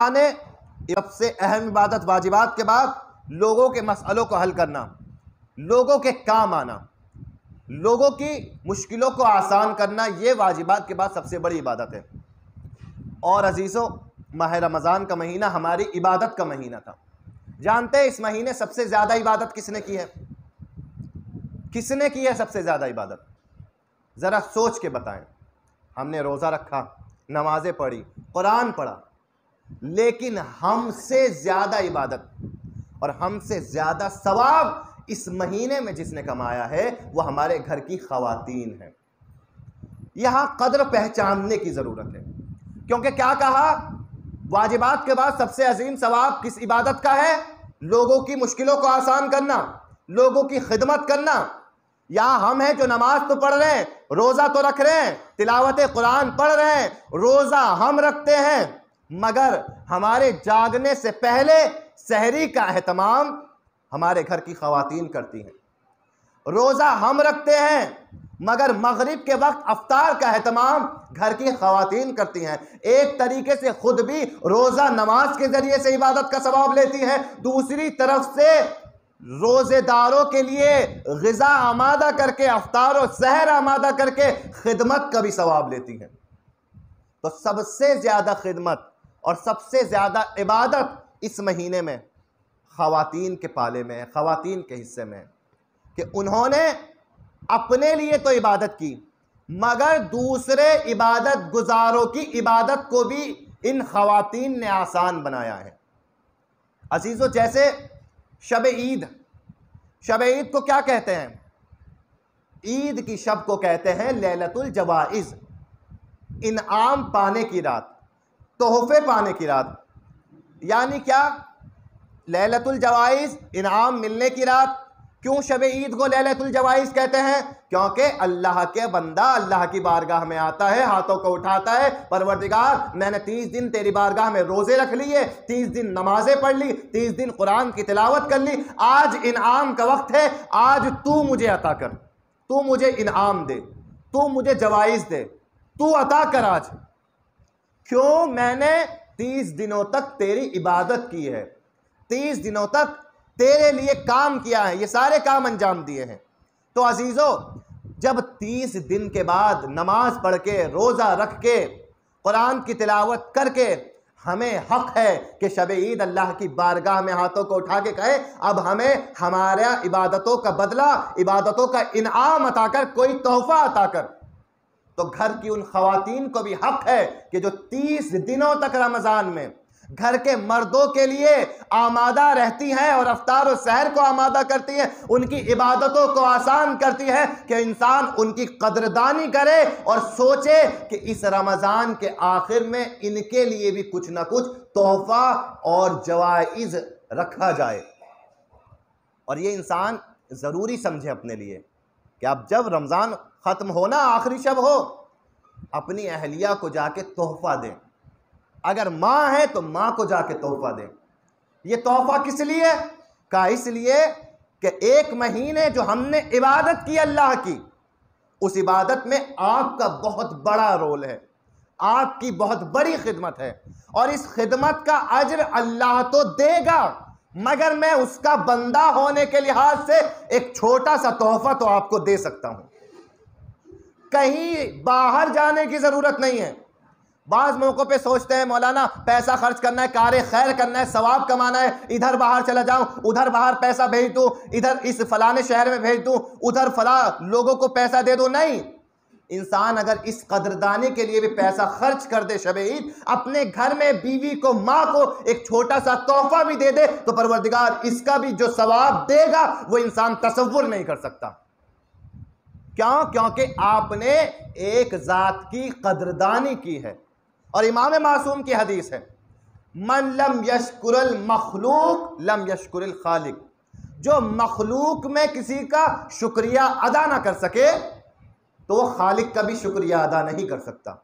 ने सबसे अहम इबादत वाजिबात के बाद लोगों के मसलों को हल करना, लोगों के काम आना, लोगों की मुश्किलों को आसान करना, ये वाजिबात के बाद सबसे बड़ी इबादत है। और अजीज़ों, माह रमज़ान का महीना हमारी इबादत का महीना था। जानते हैं इस महीने सबसे ज़्यादा इबादत किसने की है? किसने की है सबसे ज़्यादा इबादत? ज़रा सोच के बताएं। हमने रोज़ा रखा, नमाज़ें पढ़ी, कुरान पढ़ा, लेकिन हमसे ज़्यादा इबादत और हमसे ज़्यादा सवाब इस महीने में जिसने कमाया है वो हमारे घर की ख़वातीन है। यहाँ कदर पहचानने की ज़रूरत है, क्योंकि क्या कहा? वाजिबात के बाद सबसे अजीम सवाब किस इबादत का है? लोगों की मुश्किलों को आसान करना, लोगों की खिदमत करना। यहाँ हम हैं जो नमाज तो पढ़ रहे हैं, रोज़ा तो रख रहे हैं, तिलावत कुरान पढ़ रहे हैं, रोज़ा हम रखते हैं, मगर हमारे जागने से पहले सहरी का एहतमाम हमारे घर की ख़वातीन करती हैं। रोज़ा हम रखते हैं, मगर मगरिब के वक्त अफ्तार का एहतमाम घर की ख़वातीन करती हैं। एक तरीके से खुद भी रोज़ा नमाज के ज़रिए से इबादत का सवाब लेती हैं, दूसरी तरफ से रोज़ेदारों के लिए ग़िज़ा आमादा करके, अफ्तार और सहर आमादा करके खिदमत का भी सवाब लेती हैं। तो सबसे ज़्यादा खिदमत और सबसे ज़्यादा इबादत इस महीने में ख़वातीन के पाले में है, ख़वातीन के हिस्से में है कि उन्होंने अपने लिए तो इबादत की, मगर दूसरे इबादत गुजारों की इबादत को भी इन ख़वातीन ने आसान बनाया है। अजीज़ों, जैसे शब ईद, शब ईद को क्या कहते हैं? ईद की शब को कहते हैं लैलतुल जवाइज़, इनाम पाने की रात, तोहफे पाने की रात। यानी क्या? लैलतुल जवाइज़, इनाम मिलने की रात। क्यों शब ईद को लैलतुल जवाइज़ कहते हैं? क्योंकि अल्लाह के बंदा अल्लाह की बारगाह में आता है, हाथों को उठाता है, परवरदिगार मैंने 30 दिन तेरी बारगाह में रोज़े रख लिए, 30 दिन नमाजें पढ़ ली, 30 दिन कुरान की तिलावत कर ली, आज इनाम का वक्त है, आज तू मुझे अता कर, तू मुझे इनाम दे, तू मुझे जवाइज़ दे, तू अता कर आज। क्यों? मैंने 30 दिनों तक तेरी इबादत की है, 30 दिनों तक तेरे लिए काम किया है, ये सारे काम अंजाम दिए हैं। तो अजीज़ों, जब 30 दिन के बाद नमाज पढ़ के, रोज़ा रख के, कुरान की तिलावत करके हमें हक है कि शब ईद अल्लाह की बारगाह में हाथों को उठा के कहे अब हमें हमारा इबादतों का बदला, इबादतों का इनाम अता कर, कोई तोहफा अता कर। तो घर की उन ख़वातीन को भी हक है कि जो 30 दिनों तक रमज़ान में घर के मर्दों के लिए आमादा रहती हैं और अफ्तार और सहर को आमादा करती हैं, उनकी इबादतों को आसान करती है, कि इंसान उनकी कदरदानी करे और सोचे कि इस रमज़ान के आखिर में इनके लिए भी कुछ ना कुछ तोहफा और जवाइज़ रखा जाए। और ये इंसान ज़रूरी समझे अपने लिए कि अब जब रमज़ान ख़त्म हो ना, आखिरी शब हो, अपनी अहलिया को जाके तोहफा दें। अगर माँ है तो माँ को जाके तोहफा दें। ये तोहफा किस लिए? का इसलिए कि एक महीने जो हमने इबादत की अल्लाह की, उस इबादत में आपका बहुत बड़ा रोल है, आपकी बहुत बड़ी खिदमत है, और इस खिदमत का अज्र अल्लाह तो देगा, मगर मैं उसका बंदा होने के लिहाज से एक छोटा सा तोहफा तो आपको दे सकता हूं। कहीं बाहर जाने की जरूरत नहीं है। बाज़ मौक़ों पे सोचते हैं मौलाना पैसा खर्च करना है, कार खैर करना है, सवाब कमाना है, इधर बाहर चला जाऊं, उधर बाहर पैसा भेज दूं, इधर इस फलाने शहर में भेज दूं, उधर फला लोगों को पैसा दे दूं। नहीं, इंसान अगर इस कदरदानी के लिए भी पैसा खर्च कर दे शब ईद, अपने घर में बीवी को, माँ को एक छोटा सा तोहफा भी दे दे, तो परवरदिगार इसका भी जो सवाब देगा वो इंसान तसव्वुर नहीं कर सकता। क्यों? क्योंकि आपने एक ज़ात की कदरदानी की है। और इमाम मासूम की हदीस है, मन लम यशकुरुल मखलूक लम यशकुरुल खालिक। जो मखलूक में किसी का शुक्रिया अदा ना कर सके तो वो खालिक का भी शुक्रिया अदा नहीं कर सकता।